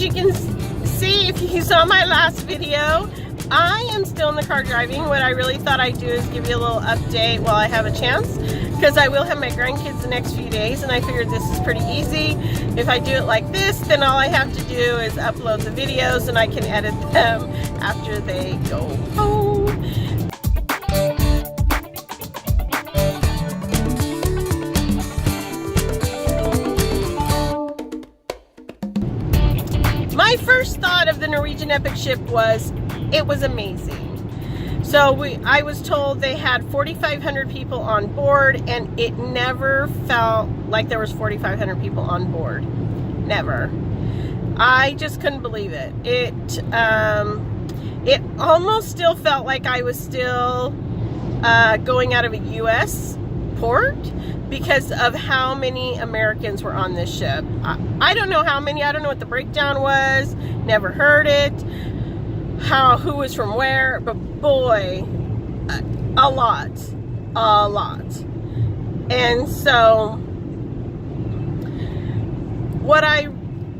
you can see, if you saw my last video, I am still in the car driving. What I really thought I'd do is give you a little update while I have a chance, because I will have my grandkids the next few days, and I figured this is pretty easy. If I do it like this, then all I have to do is upload the videos and I can edit them after they go home. My first thought of the Norwegian Epic ship was, it was amazing. So I was told they had 4,500 people on board, and it never felt like there was 4,500 people on board. Never. I just couldn't believe it. It almost still felt like I was still going out of a U.S. port because of how many Americans were on this ship. I don't know how many. I don't know what the breakdown was. Never heard it. Who was from where, but boy, a lot. And so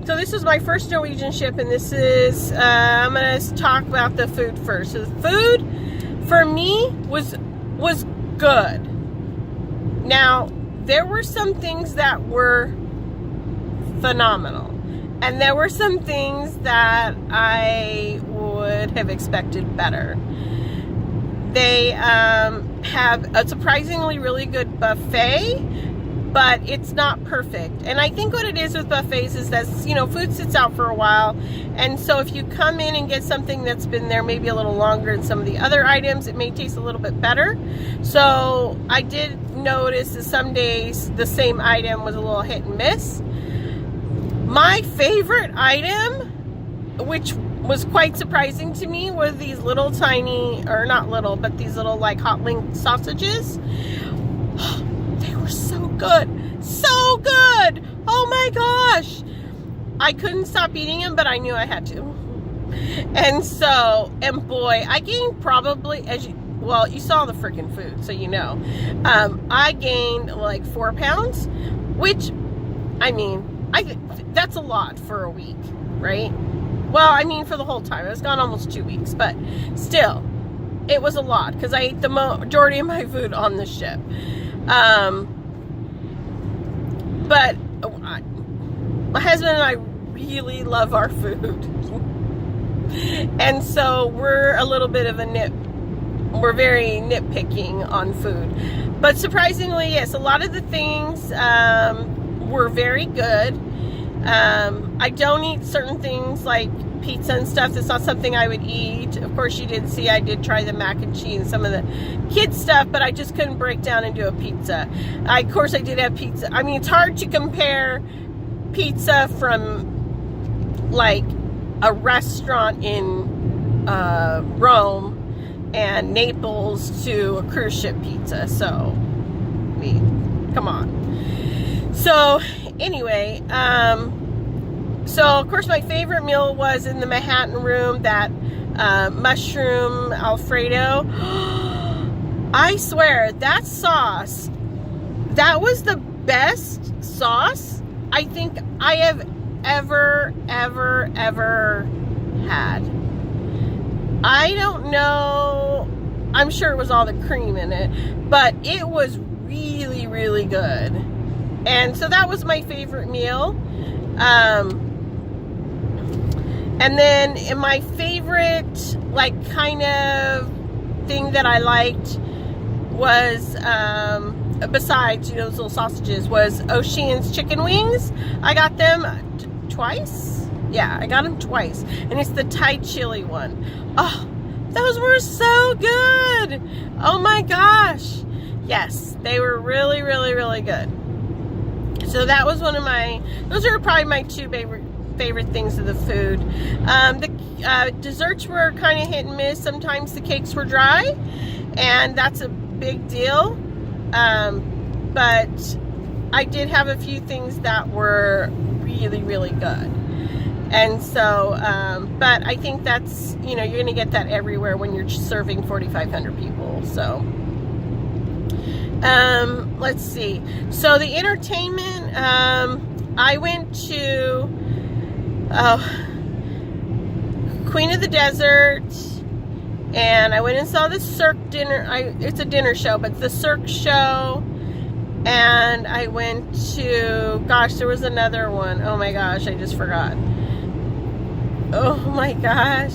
so this was my first Norwegian ship, and this is, I'm going to talk about the food first. So the food for me was good. Now, there were some things that were phenomenal, and there were some things that I would have expected better. They have a surprisingly really good buffet, but it's not perfect. And I think what it is with buffets is that, you know, food sits out for a while, and so if you come in and get something that's been there maybe a little longer than some of the other items, it may taste a little bit better. So I did notice that some days the same item was a little hit and miss. My favorite item, which was quite surprising to me, were these little tiny, or not little, but these little like hot link sausages. They were so good. So good. Oh my gosh. I couldn't stop eating them, but I knew I had to. And so, and boy, I gained probably, well, you saw the freaking food, so you know. I gained like 4 pounds, which, I mean, that's a lot for a week, right? Well, I mean, for the whole time. It's gone almost 2 weeks, but still, it was a lot because I ate the majority of my food on the ship. But my husband and I really love our food. And so we're a little bit of we're very nitpicking on food. But surprisingly, yes, a lot of the things were very good. I don't eat certain things like pizza and stuff. It's not something I would eat. Of course, you did see I did try the mac and cheese and some of the kids stuff, but I just couldn't break down and do a pizza. Of course, I did have pizza. I mean, it's hard to compare pizza from like a restaurant in Rome and Naples to a cruise ship pizza. So, I mean, come on. So, anyway, so of course my favorite meal was in the Manhattan room, that mushroom Alfredo. I swear, that sauce, that was the best sauce I think I have ever had. I don't know, I'm sure it was all the cream in it, but it was really, really good. And so that was my favorite meal. And then in my favorite, like, kind of thing that I liked was, besides, you know, those little sausages, was Ocean's chicken wings. I got them twice. Yeah, I got them twice. And it's the Thai chili one. Oh, those were so good. Oh my gosh. Yes, they were really, really, really good. So that was one of those are probably my 2 favorite things of the food. The desserts were kind of hit and miss. Sometimes the cakes were dry, and that's a big deal. But I did have a few things that were really, really good. And so, but I think that's, you know, you're going to get that everywhere when you're serving 4,500 people. So, let's see. So the entertainment, I went to, Queen of the Desert, and I went and saw the Cirque dinner. It's a dinner show, but the Cirque show. And I went to, gosh, there was another one. Oh my gosh, I just forgot. Oh my gosh.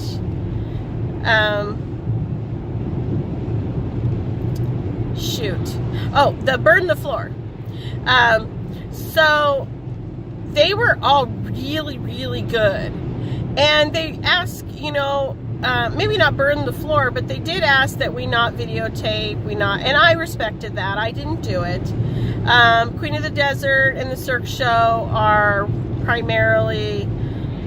Shoot. Oh, the Burn the Floor. So they were all really, really good. And they asked, you know, maybe not burn the floor, but they did ask that we not videotape, and I respected that. I didn't do it. Queen of the Desert and the Cirque show are primarily,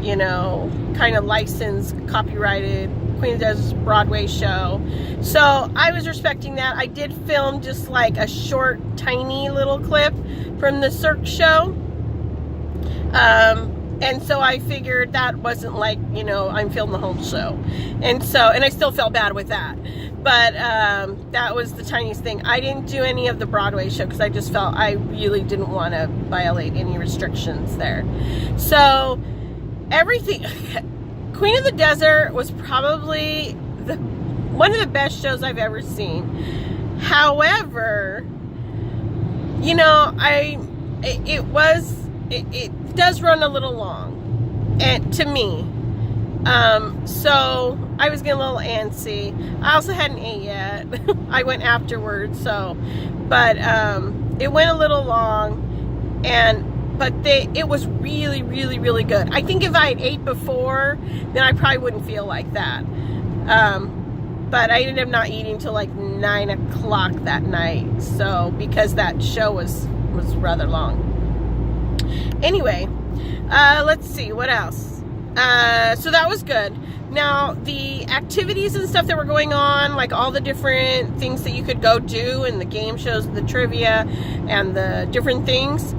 you know, kind of licensed, copyrighted. Queen of the Desert's Broadway show. So I was respecting that. I did film just like a short, tiny little clip from the Cirque show. And so I figured that wasn't like, you know, I'm filming the whole show. And I still felt bad with that. But that was the tiniest thing. I didn't do any of the Broadway show because I just felt I really didn't want to violate any restrictions there. So everything, Queen of the Desert was probably one of the best shows I've ever seen. However, you know, it does run a little long, and to me, so I was getting a little antsy. I also hadn't ate yet. I went afterwards, but it went a little long, but it was really, really, really good. I think if I had ate before, then I probably wouldn't feel like that. But I ended up not eating till like 9 o'clock that night, so because that show was rather long. Anyway, let's see, what else? So that was good. Now, the activities and stuff that were going on, like all the different things that you could go do, and the game shows, the trivia, and the different things,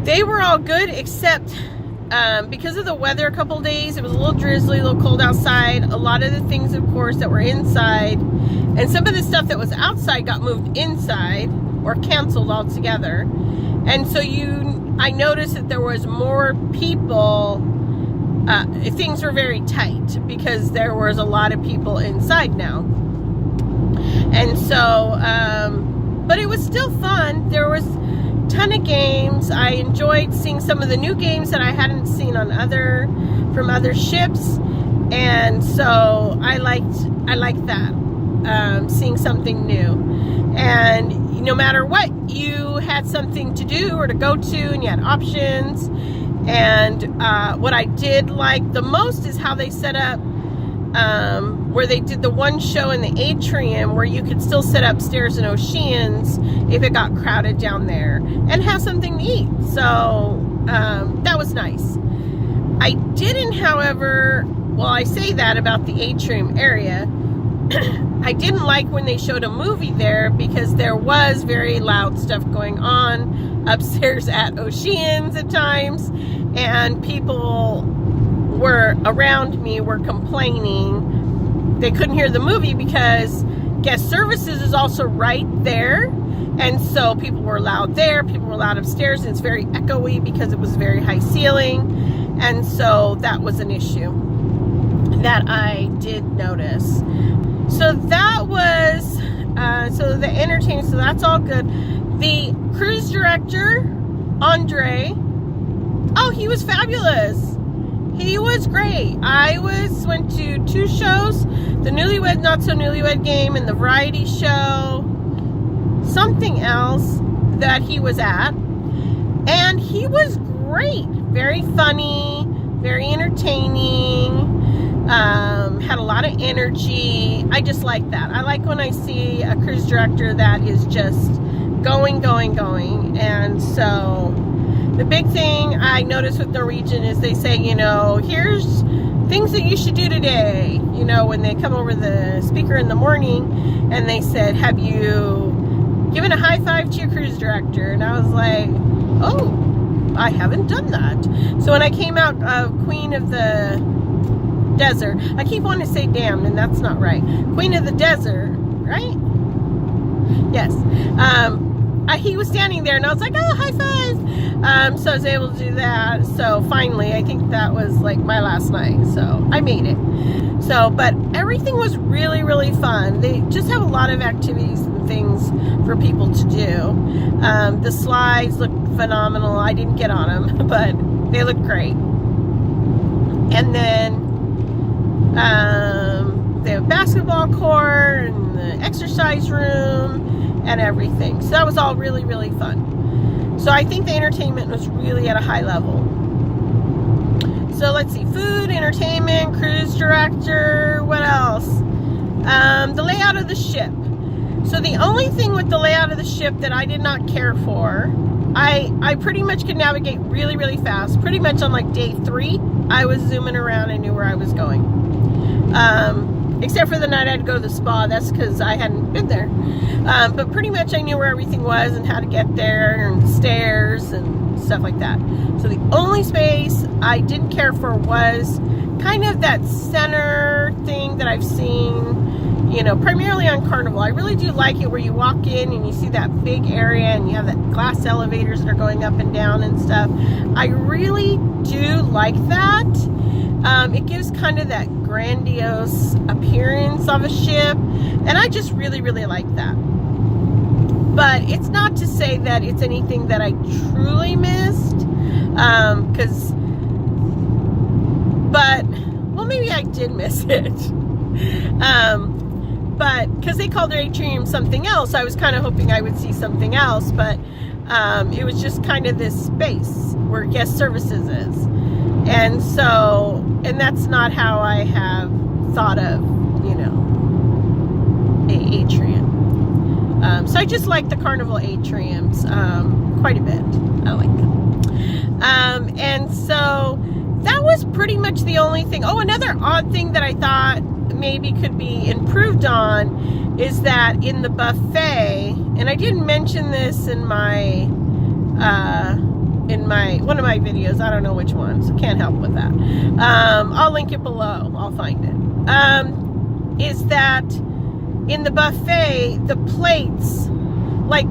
they were all good, except because of the weather a couple days, it was a little drizzly, a little cold outside. A lot of the things, of course, that were inside, and some of the stuff that was outside got moved inside or canceled altogether. And so I noticed that there was more people. Things were very tight because there was a lot of people inside now. And so, but it was still fun. There was a ton of games. I enjoyed seeing some of the new games that I hadn't seen from other ships. And so I liked that, seeing something new. And no matter what, you had something to do or to go to, and you had options. And what I did like the most is how they set up, where they did the one show in the atrium where you could still sit upstairs in Oceans if it got crowded down there and have something to eat. So that was nice. I didn't, however, well, I say that about the atrium area. I didn't like when they showed a movie there because there was very loud stuff going on upstairs at Oceans at times, and people were around me were complaining they couldn't hear the movie because guest services is also right there, and so people were loud there, people were loud upstairs, and it's very echoey because it was very high ceiling, and so that was an issue that I did notice. So that was, so the entertainment, so that's all good. The cruise director, Andre, oh, he was fabulous. He was great. I went to 2 shows, the Newlywed Not So Newlywed game and the variety show, something else that he was at, and he was great. Very funny, very entertaining. Had a lot of energy. I just like that. I like when I see a cruise director that is just going. And so the big thing I noticed with Norwegian is they say, you know, here's things that you should do today. You know, when they come over the speaker in the morning and they said, have you given a high five to your cruise director? And I was like, oh, I haven't done that. So when I came out of Queen of the Desert, I keep wanting to say damned, and that's not right. Queen of the Desert, right? Yes. he was standing there, and I was like, oh, high five. So I was able to do that. So finally, I think that was like my last night. So I made it. So, but everything was really, really fun. They just have a lot of activities and things for people to do. The slides look phenomenal. I didn't get on them, but they look great. And then they have a basketball court and the exercise room and everything. So that was all really, really fun. So I think the entertainment was really at a high level. So let's see, food, entertainment, cruise director, what else? The layout of the ship. So the only thing with the layout of the ship that I did not care for, I pretty much could navigate really, really fast. Pretty much on like day 3, I was zooming around and knew where I was going. Except for the night I had to go to the spa. That's because I hadn't been there. But pretty much I knew where everything was and how to get there and stairs and stuff like that. So the only space I didn't care for was kind of that center thing that I've seen, you know, primarily on Carnival. I really do like it where you walk in and you see that big area and you have that glass elevators that are going up and down and stuff. I really do like that. It gives kind of that grandiose appearance of a ship, and I just really, really like that. But it's not to say that it's anything that I truly missed, well, maybe I did miss it. But because they called their atrium something else, I was kind of hoping I would see something else, but it was just kind of this space where guest services is. And so, and that's not how I have thought of, you know, a atrium. So I just like the Carnival atriums quite a bit. I like them. And so that was pretty much the only thing. Oh, another odd thing that I thought maybe could be improved on is that in the buffet, and I didn't mention this in my one of my videos, I don't know which one, so can't help with that. I'll link it below, I'll find it. Is that in the buffet, the plates, like,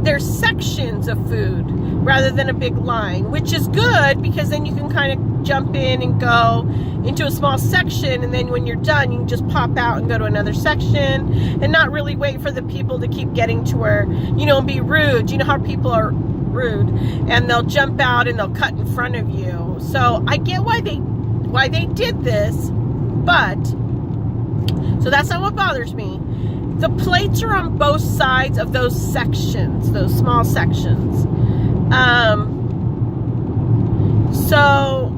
there's sections of food rather than a big line, which is good because then you can kind of jump in and go into a small section, and then when you're done, you can just pop out and go to another section and not really wait for the people to keep getting to where, you know, and be rude. You know how people are rude and they'll jump out and they'll cut in front of you. So I get why they did this, but so that's not what bothers me. The plates are on both sides of those sections, those small sections. So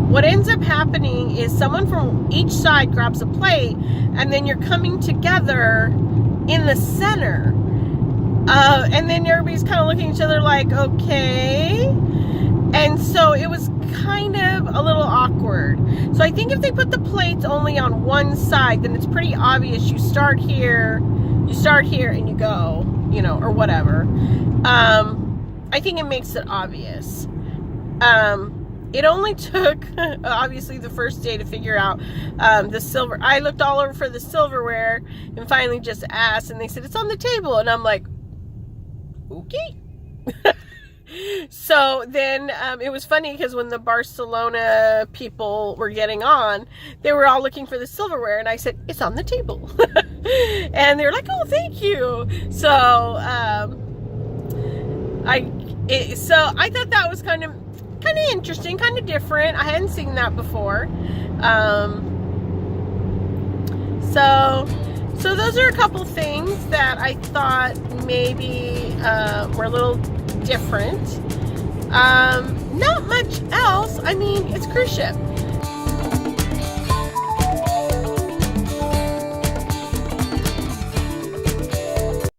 what ends up happening is someone from each side grabs a plate, and then you're coming together in the center. And then everybody's kind of looking at each other like, okay. And so it was kind of a little awkward. So I think if they put the plates only on one side, then it's pretty obvious you start here, and you go, you know, or whatever. I think it makes it obvious. It only took, obviously, the first day to figure out the silver. I looked all over for the silverware and finally just asked, and they said, it's on the table. And I'm like, okay. So then it was funny because when the Barcelona people were getting on, they were all looking for the silverware, and I said, it's on the table. And they were like, oh, thank you. So I thought that was kind of interesting, kind of different. I hadn't seen that before. So those are a couple things that I thought maybe were a little different. Not much else. I mean, it's a cruise ship.